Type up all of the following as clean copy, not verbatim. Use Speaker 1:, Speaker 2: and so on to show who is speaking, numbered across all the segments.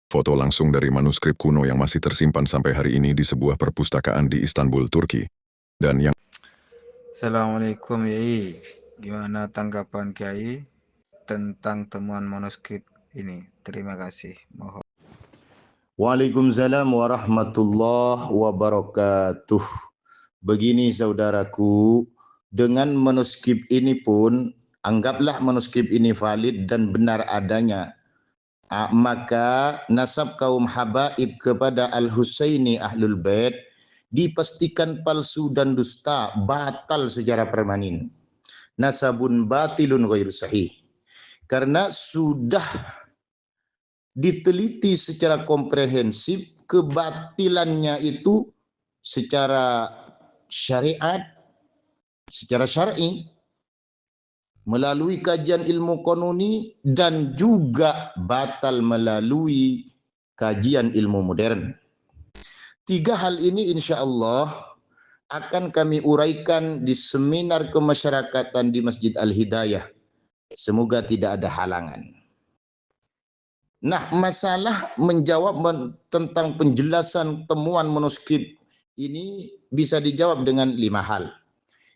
Speaker 1: Foto langsung dari manuskrip kuno yang masih tersimpan sampai hari ini di sebuah perpustakaan di Istanbul, Turki. Dan yang
Speaker 2: Assalamualaikum Yai, gimana tanggapan Kiai tentang temuan manuskrip ini? Terima kasih. Mohon.
Speaker 3: Waalaikumsalam warahmatullahi wabarakatuh. Begini saudaraku, dengan manuskrip ini pun, anggaplah manuskrip ini valid dan benar adanya. Maka nasab kaum habaib kepada Al-Husaini Ahlul Bait dipastikan palsu dan dusta, batal secara permanen. Nasabun batilun ghairu sahih. Karena sudah diteliti secara komprehensif kebatilannya itu secara syariat, secara syar'i, melalui kajian ilmu konuni, dan juga batal melalui kajian ilmu modern. Tiga hal ini insya Allah akan kami uraikan di seminar kemasyarakatan di Masjid Al-Hidayah. Semoga tidak ada halangan. Nah, masalah menjawab tentang penjelasan temuan manuskrip ini bisa dijawab dengan 5 hal.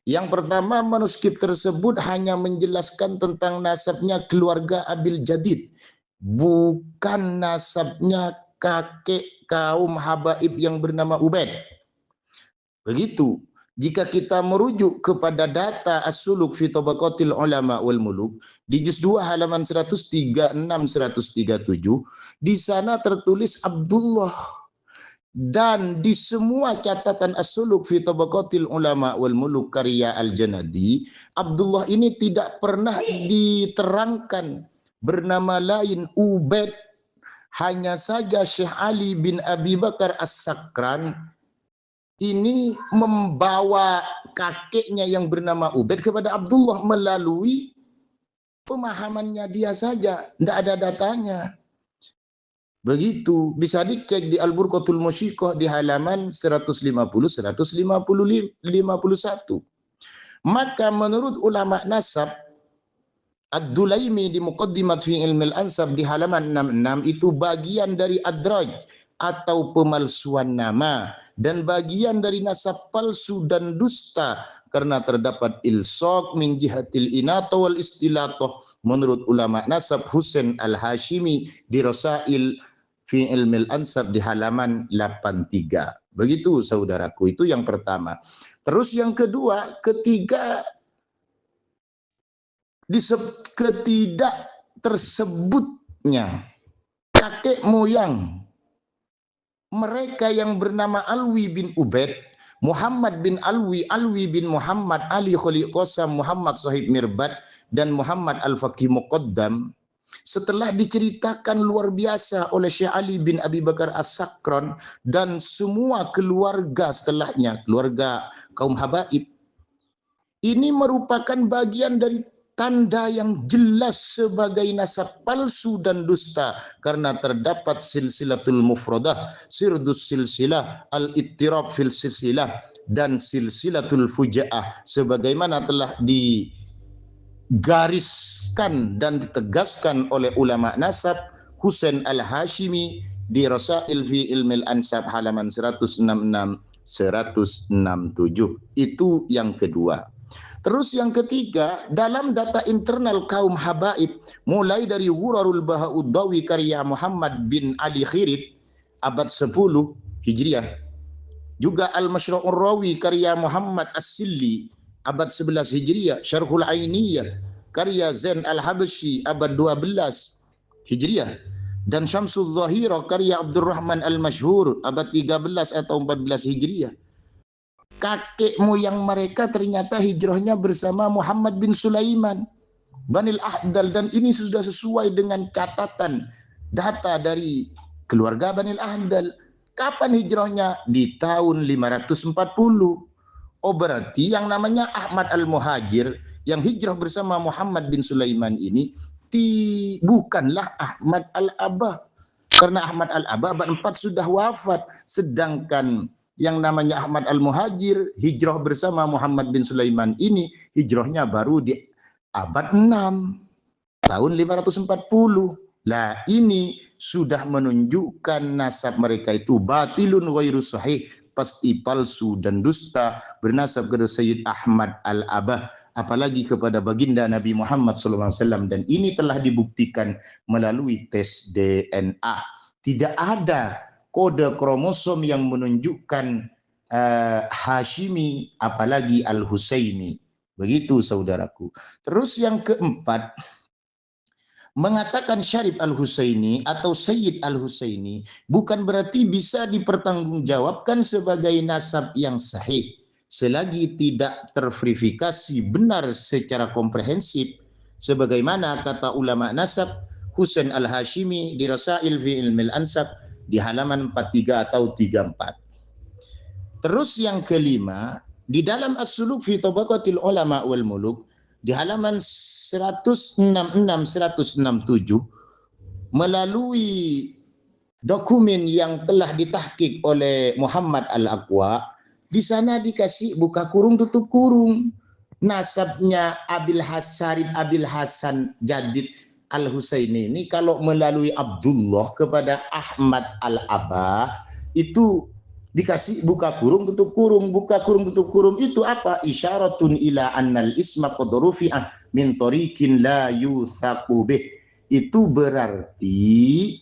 Speaker 3: Yang pertama, manuskrip tersebut hanya menjelaskan tentang nasabnya keluarga Abil Jadid, bukan nasabnya kakek kaum habaib yang bernama Ubaid. Begitu. Jika kita merujuk kepada data As-Suluk fi Tabaqatil Ulama wal Muluk di juz 2 halaman 136-137, di sana tertulis Abdullah. Dan di semua catatan As-Suluk fi Tabaqatil Ulama wal Muluk karya Al-Janadi, Abdullah ini tidak pernah diterangkan bernama lain Ubaid. Hanya saja Syekh Ali bin Abi Bakar As-Sakran ini membawa kakeknya yang bernama Ubaid kepada Abdullah melalui pemahamannya dia saja, tidak ada datanya. Begitu, bisa dicek di Al-Burqatul Musyiqah di halaman 150-151. Maka menurut ulama nasab, Ad-Dulaimi di Muqaddimat fi Ilmil Ansab di halaman 66 itu bagian dari adraj atau pemalsuan nama, dan bagian dari nasab palsu dan dusta karena terdapat ilsaq min jihatil inata wal istilatoh menurut ulama nasab Husain Al-Hashimi di Rasail fi Ilmil Ansab di halaman 83. Begitu saudaraku, itu yang pertama. Terus yang kedua, ketidak tersebutnya kakek moyang mereka yang bernama Alwi bin Ubaid, Muhammad bin Alwi, Alwi bin Muhammad, Ali Khaliq Qasam, Muhammad Sahib Mirbad, dan Muhammad Al-Faqih Muqaddam, setelah diceritakan luar biasa oleh Syekh Ali bin Abi Bakar As-Sakran dan semua keluarga setelahnya, keluarga kaum habaib, ini merupakan bagian dari tanda yang jelas sebagai nasab palsu dan dusta karena terdapat silsilatul mufradah, sirdus silsilah, al-ittirab fil silsilah, dan silsilatul fujaah sebagaimana telah digariskan dan ditegaskan oleh ulama nasab Husain Al-Hashimi di Rasail fi Ilmil Ansab halaman 166-167. Itu yang kedua. Terus yang ketiga, dalam data internal kaum habaib, mulai dari Wurarul Baha'uddawi karya Muhammad bin Ali Khirid abad 10 Hijriah, juga Al-Masyra'ur Rawi karya Muhammad As-Silli abad 11 Hijriah, Syarhul Ainiyah karya Zain Al-Habsyi abad 12 Hijriah, dan Syamsul Zahira karya Abdurrahman Al-Masyhur abad 13 atau 14 Hijriah. Kakek moyang mereka ternyata hijrahnya bersama Muhammad bin Sulaiman Banil Ahdal, dan ini sudah sesuai dengan catatan data dari keluarga Banil Ahdal. Kapan hijrahnya? Di tahun 540. Oh, berarti yang namanya Ahmad Al-Muhajir yang hijrah bersama Muhammad bin Sulaiman ini bukanlah Ahmad Al-Abah, karena Ahmad Al-Abah abad 4 sudah wafat, sedangkan yang namanya Ahmad Al-Muhajir hijrah bersama Muhammad bin Sulaiman ini hijrahnya baru di abad 6 tahun 540. Lah ini sudah menunjukkan nasab mereka itu batilun ghairu sahih, pasti palsu dan dusta, bernasab kepada Sayyid Ahmad Al-Abah, apalagi kepada baginda Nabi Muhammad SAW, dan ini telah dibuktikan melalui tes DNA. Tidak ada kode kromosom yang menunjukkan Hashimi apalagi Al-Husaini. Begitu saudaraku. Terus yang keempat, mengatakan Syarif Al-Husaini atau Sayyid Al-Husaini bukan berarti bisa dipertanggungjawabkan sebagai nasab yang sahih selagi tidak terverifikasi benar secara komprehensif, sebagaimana kata ulama nasab Husain Al-Hashimi di Rasail fi Ilmil Ansab di halaman 43 atau 34. Terus yang kelima, di dalam As-Suluk fi Tabaqatil Ulama wal Muluk di halaman 166-167 melalui dokumen yang telah ditahqiq oleh Muhammad Al-Aqwa, di sana dikasih buka kurung tutup kurung nasabnya Abil Hasan Jadid Al-Husaini ini kalau melalui Abdullah kepada Ahmad Al-Abah itu dikasih buka kurung tutup kurung, buka kurung tutup kurung. Itu apa? Isyaratun ila annal isma qad rufi'a min tariqin la yuthaqu bih. Itu berarti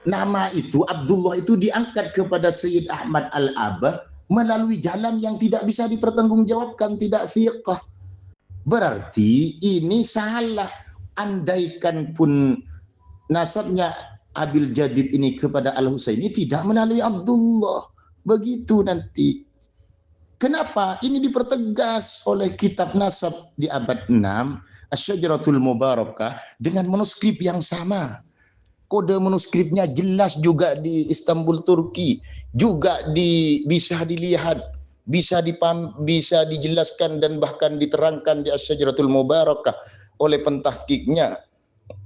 Speaker 3: nama itu Abdullah itu diangkat kepada Sayyid Ahmad Al-Abah melalui jalan yang tidak bisa dipertanggungjawabkan, tidak thiqah. Berarti ini salah. Andaikan pun nasabnya Abil Jadid ini kepada Al-Husaini tidak melalui Abdullah. Begitu nanti. Kenapa? Ini dipertegas oleh kitab nasab di abad 6, Asy-Syajaratul Mubarakah, dengan manuskrip yang sama. Kode manuskripnya jelas juga di Istanbul, Turki. Juga bisa dilihat, bisa dijelaskan dan bahkan diterangkan di Asy-Syajaratul Mubarakah oleh pentahqiqnya,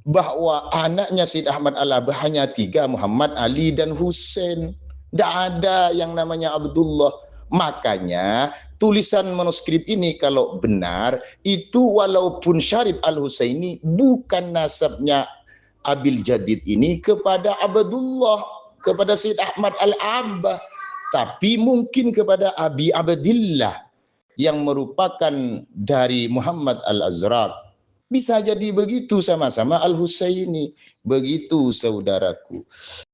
Speaker 3: bahwa anaknya Sayyid Ahmad Al-Abah hanya 3, Muhammad, Ali, dan Husain. Tidak ada yang namanya Abdullah. Makanya tulisan manuskrip ini kalau benar, itu walaupun Syarif Al-Husaini bukan nasabnya Abil Jadid ini kepada Abdullah, kepada Sayyid Ahmad Al-Abah, tapi mungkin kepada Abi Abdillah yang merupakan dari Muhammad Al-Azraq. Bisa jadi begitu, sama-sama Al-Husaini. Begitu saudaraku.